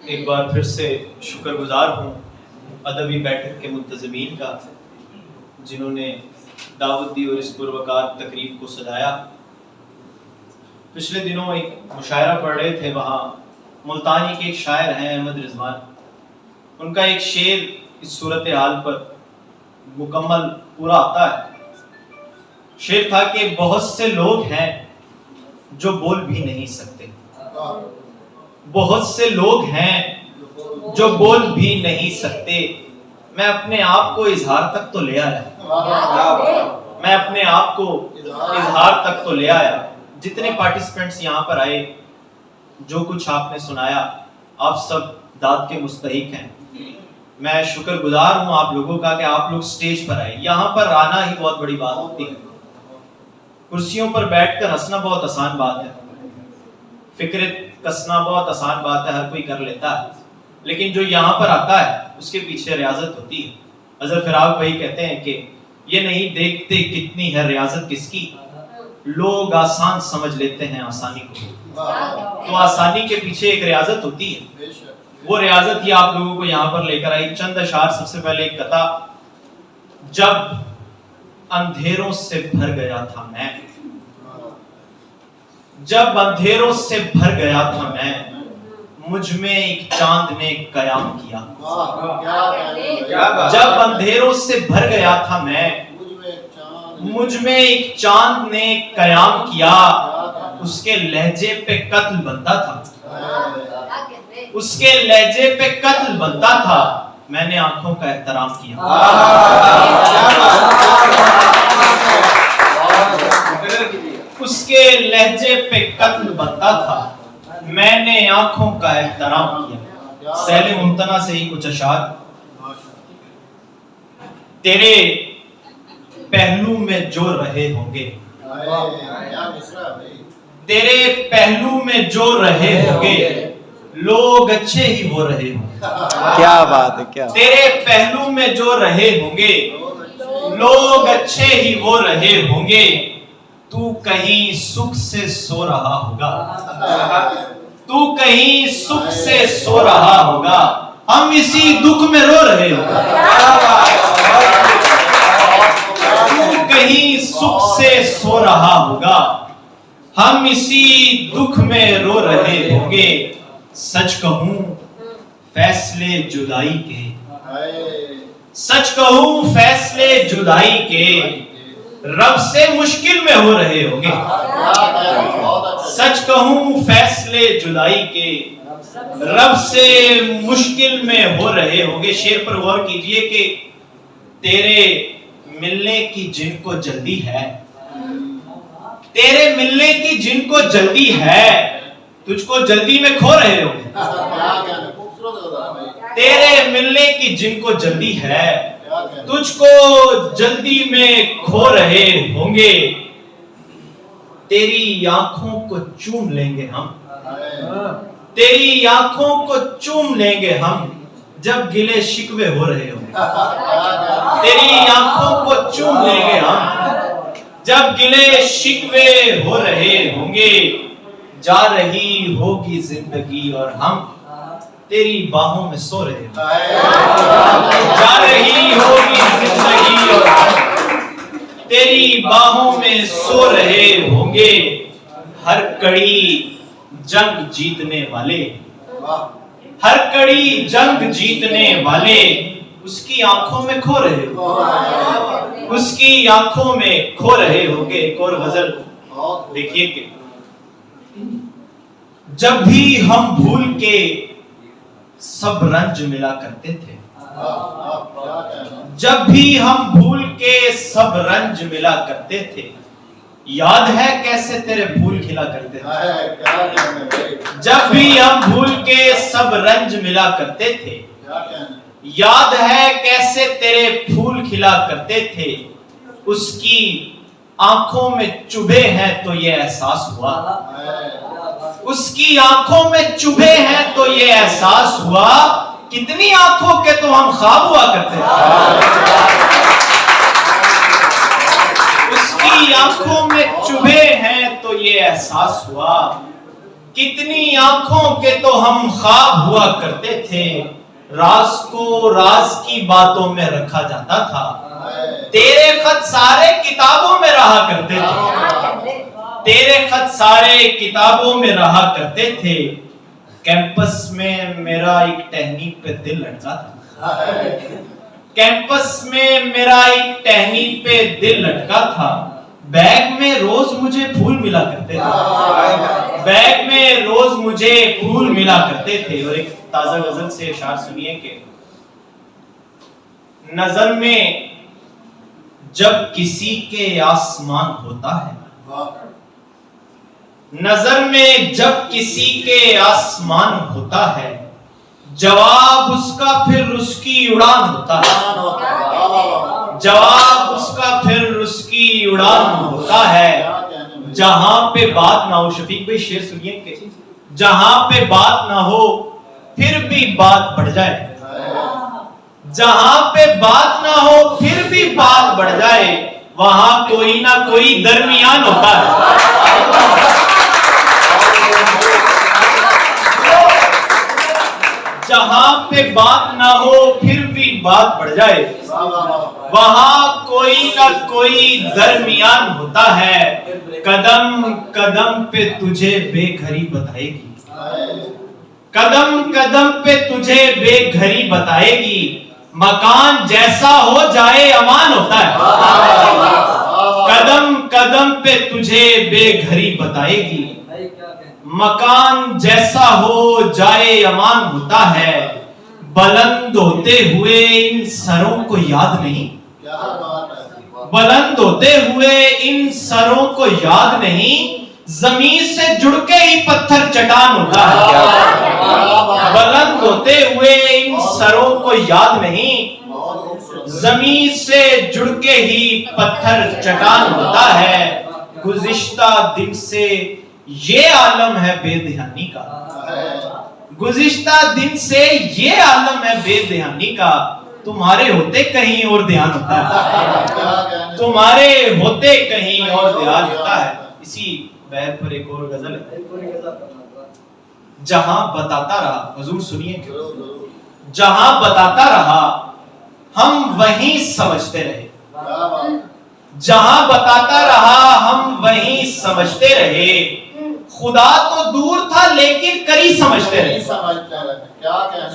एक बार फिर से शुक्रगुजार हूँ अदबी बैठक के मुंतज़मीन का, जिन्होंने दावत दी और इस पुरवकार तकरीब को सजाया। पिछले दिनों एक मुशायरा पढ़ रहे थे, वहाँ मुल्तानी के एक शायर हैं अहमद रिजवान, उनका एक शेर इस सूरत हाल पर मुकम्मल पूरा आता है। शेर था कि बहुत से लोग हैं जो बोल भी नहीं सकते, बहुत से लोग हैं जो बोल भी नहीं सकते, मैं अपने आप को इजहार तक तो ले आया, मैं अपने आप को इजहार तक तो ले आया। जितने पार्टिसिपेंट्स यहाँ पर आए, जो कुछ आपने सुनाया, आप सब दाद के मुस्तहिक हैं। मैं शुक्रगुजार हूँ आप लोगों का कि आप लोग स्टेज पर आए। यहाँ पर आना ही बहुत बड़ी बात होती है। कुर्सियों पर बैठकर हंसना बहुत आसान बात है, फिक्र कसना बहुत आसान बात है, हर कोई कर लेता है, लेकिन जो यहाँ पर आता है उसके पीछे रियाजत होती है। हज़रत फिराक भाई कहते हैं कि ये नहीं देखते कितनी है रियाजत किसकी, लोग आसान समझ लेते हैं आसानी को, तो आसानी के पीछे एक रियाजत होती है। वो रियाजत ही आप लोगों को यहाँ पर लेकर आई। चंद अशार, सबसे पहले एक कथा। जब अंधेरों से भर गया था मैं, जब अंधेरों से भर गया था मैं, मुझ में एक चांद ने कयाम किया। जब अंधेरों से भर गया था मैं, मुझ में एक चांद ने कयाम किया। उसके लहजे पे कत्ल बनता था, उसके लहजे पे कत्ल बनता था, मैंने आंखों का एहतराम किया। उसके लहजे पे कत्ल बनता था, मैंने आंखों का एहतराम किया। सहले मुमतना से ही कुछ अशार। तेरे पहलू में जो रहे होंगे, तेरे पहलू में जो रहे होंगे, लोग अच्छे ही हो रहे होंगे। क्या बात है, क्या तेरे पहलू में जो रहे होंगे, लोग अच्छे ही हो रहे होंगे। तू कहीं सुख से सो रहा होगा, तू कहीं सुख से सो रहा होगा, हम इसी दुख में रो रहे होंगे। तू कहीं सुख से सो रहा होगा, हम इसी दुख में रो रहे होंगे। सच कहूं फैसले जुदाई के, सच कहूं फैसले जुदाई के, रब से मुश्किल में हो रहे होंगे। सच कहूं फैसले जुदाई के, रब से मुश्किल में हो रहे होंगे। शेर पर गौर कीजिए कि तेरे मिलने की जिनको जल्दी है, तेरे मिलने की जिनको जल्दी है, तुझको जल्दी में खो रहे होंगे। तेरे मिलने की जिनको जल्दी है, तुझको जल्दी में खो रहे होंगे। तेरी आंखों को चूम लेंगे हम, तेरी आंखों को चूम लेंगे हम, जब गिले शिकवे हो रहे होंगे। तेरी आंखों को चूम लेंगे हम, जब गिले शिकवे हो रहे होंगे। जा रही होगी जिंदगी और हम तेरी बाहों में सो रहे होंगे। जा रही होगी जिंदगी और हम तेरी बाहों में सो रहे होंगे। हर कड़ी जंग जीतने वाले, हर कड़ी जंग जीतने वाले, उसकी आंखों में खो रहे होंगे, उसकी आंखों में खो रहे होंगे। एक और गजल देखिए कि जब भी हम भूल के सब रंज मिला करते थे, जब भी हम भूल के सब रंज मिला करते थे, याद है कैसे तेरे फूल खिला करते थे। जब भी हम भूल के सब रंज मिला करते थे, याद है कैसे तेरे फूल खिला करते थे। उसकी आंखों में चुभे हैं तो ये एहसास हुआ, उसकी आंखों में चुभे हैं तो ये एहसास हुआ, कितनी आंखों के तो हम ख्वाब हुआ करते थे। उसकी आंखों में चुभे हैं तो ये एहसास हुआ, कितनी आंखों के तो हम ख्वाब हुआ करते थे, राज को राज की बातों में रखा जाता था। तेरे खत सारे किताबों में रहा करते थे, तेरे खत सारे किताबों में रहा करते थे। कैंपस में मेरा एक टहनी पे दिल लटका था, कैंपस में मेरा एक टहनी पे दिल लटका था। बैग में रोज मुझे फूल मिला करते थे, बैग में रोज मुझे फूल मिला करते थे। और एक ताजा गजल से इशार सुनिए कि नजर में जब किसी के आसमान होता है, नजर में जब किसी के आसमान होता है, जवाब उसका फिर उसकी उड़ान होता है, जवाब उसका फिर उसकी उड़ान होता है। जहां पे बात ना हो, शफीक भाई शेर सुनिए कि जहां पे बात ना हो फिर भी बात बढ़ जाए, जहां पे बात ना हो फिर भी बात बढ़ जाए, वहां कोई ना कोई दरमियान होता है। जहां पे बात ना हो फिर भी बात बढ़ जाए, वहां कोई ना कोई दरमियान होता है। कदम कदम पे तुझे बेघरी बताएगी, कदम कदम पे तुझे बेघरी बताएगी। मकान जैसा हो जाए अमान होता है, कदम कदम पे तुझे बेघरी बताएगी। मकान जैसा हो जाए अमान होता है। बुलंद होते हुए इन सरों को याद नहीं, बुलंद होते हुए इन सरों को याद नहीं, जमीन से जुड़ के ही पत्थर चट्टान होता है। बुलंद होते हुए इन सरों को याद नहीं, जमीन से जुड़ के ही पत्थर चट्टान होता है। गुज़िश्ता दिन से ये आलम है बेध्यानी का, गुज़िश्ता दिन से ये आलम है बेध्यानी का। तुम्हारे होते कहीं और ध्यान होता है, तुम्हारे होते कहीं और ध्यान होता है। इसी बैर पर एक और गजल है, जहां बताता रहा, हुजूर सुनिए, जहां बताता रहा हम वहीं समझते रहे, जहां बताता रहा हम वहीं समझते रहे। खुदा तो दूर था लेकिन करीब समझते रहे,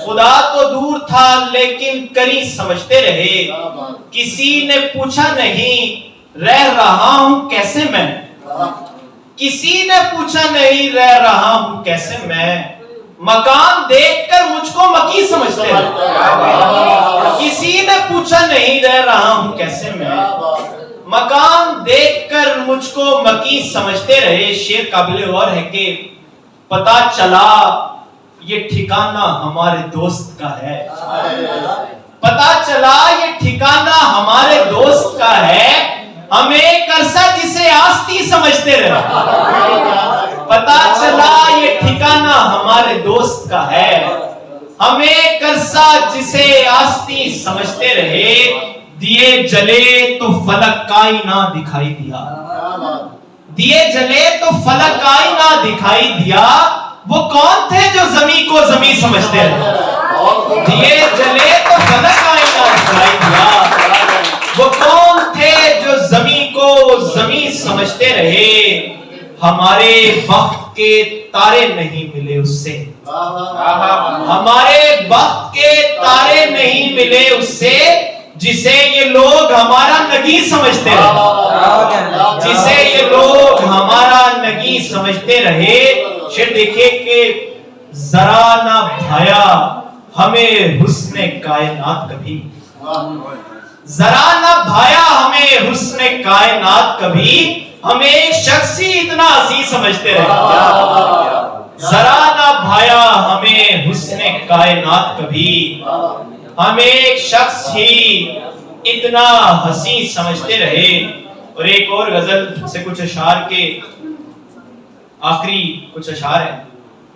खुदा तो दूर था लेकिन करीब समझते रहे। किसी ने पूछा नहीं रह रहा हूं कैसे मैं, किसी ने पूछा नहीं रह रहा हूं कैसे मैं। मकान देखकर मुझको मकी समझते रहे, किसी ने पूछा नहीं रह रहा हूं कैसे मैं। मकान देखकर मुझको मकी समझते रहे। शेर काबिल और है कि पता चला ये ठिकाना हमारे दोस्त का है, पता चला ये ठिकाना हमारे दोस्त का है। हमें करसा जिसे आस्ती समझते रहे, पता चला ये ठिकाना हमारे दोस्त का है। हमें करसा जिसे आस्ती समझते रहे। दिए जले तो फलक कायना दिखाई दिया, दिए जले तो फलक कायना दिखाई दिया। वो कौन थे जो जमी को जमी समझते रहे, दिए जले तो फलक कायना दिखाई दिया। वो कौन थे जो जमी को जमी समझते रहे। हमारे वक्त के तारे नहीं मिले उससे, हमारे वक्त के तारे नहीं मिले उससे, जिसे ये लोग हमारा नगी समझते रहे, जिसे ये लोग हमारा नगी समझते रहे। शेर देखिए कि जरा ना भाया हमें हुस्ने कायनात कभी, जरा ना भाया हमें हुस्ने कायनात कभी। हमें एक शख्स ही इतना अजीज समझते रहे, जरा ना भाया हमें हुस्ने कायनात कभी। हमें एक शख्स ही इतना हसी समझते रहे। और एक और गजल से कुछ अशार के आखिरी कुछ अशार है,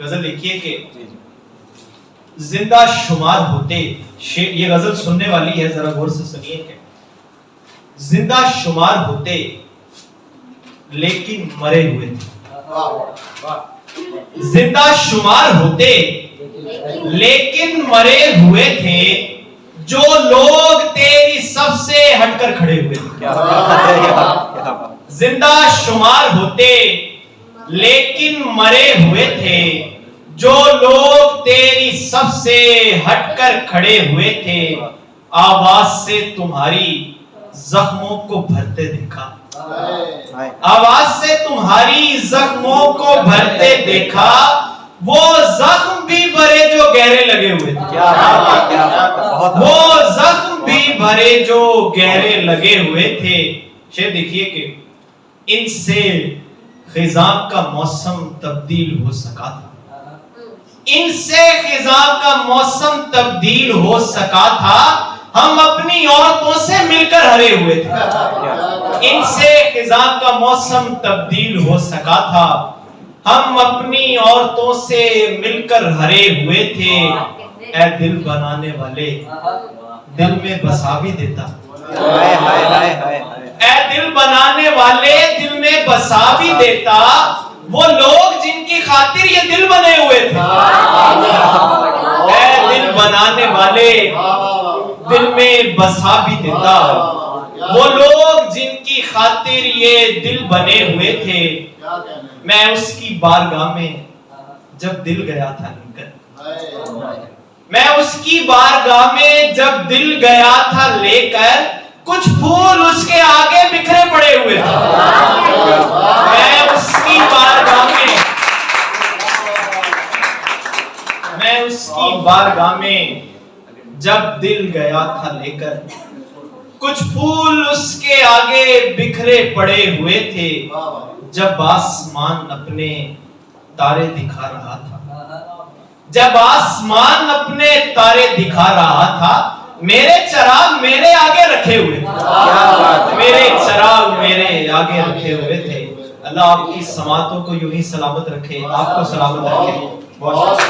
गजल देखिए कि जिंदा शुमार होते, ये गजल सुनने वाली है, जरा गौर से सुनिए कि जिंदा शुमार होते लेकिन मरे हुए थे, जिंदा शुमार होते लेकिन मरे हुए थे जो लोग तेरी सबसे हटकर खड़े हुए थे। जिंदा शुमार होते लेकिन मरे हुए थे जो लोग तेरी सबसे हटकर खड़े हुए थे। आवाज से तुम्हारी जख्मों को भरते देखा, आवाज से तुम्हारी जख्मों को भरते देखा। वो जख्म भी भरे जो गहरे लगे हुए थे, वो जख्म भी भरे जो गहरे लगे हुए थे। शेर देखिए कि इनसे खिजां का मौसम तब्दील हो सका था, इनसे खिजां का मौसम तब्दील हो सका था। हम अपनी औरतों से मिलकर हरे हुए थे, इनसे खिजां का मौसम तब्दील हो सका था। हम अपनी औरतों से मिलकर हरे हुए थे। ऐ दिल बनाने वाले दिल में बसा भी देता, ऐ दिल बनाने वाले दिल में बसा भी देता। वो लोग जिनकी खातिर ये दिल बने हुए थे, ऐ दिल बनाने वाले दिल में बसा भी देता। वो लोग जिनकी खातिर ये दिल बने हुए थे। मैं उसकी बारगाह में जब दिल गया था लेकर, मैं उसकी बारगाह में जब दिल गया था लेकर, कुछ फूल उसके आगे बिखरे पड़े हुए थे। मैं उसकी बारगाह में, मैं उसकी बारगाह में जब दिल गया था लेकर, कुछ फूल उसके आगे बिखरे पड़े हुए थे। जब आसमान अपने तारे दिखा रहा था, जब आसमान अपने तारे दिखा रहा था, मेरे चिराग मेरे आगे रखे हुए थे, मेरे चिराग मेरे आगे रखे हुए थे। अल्लाह आपकी समातों को यूं ही सलामत रखे, आपको सलामत रखे। बहुत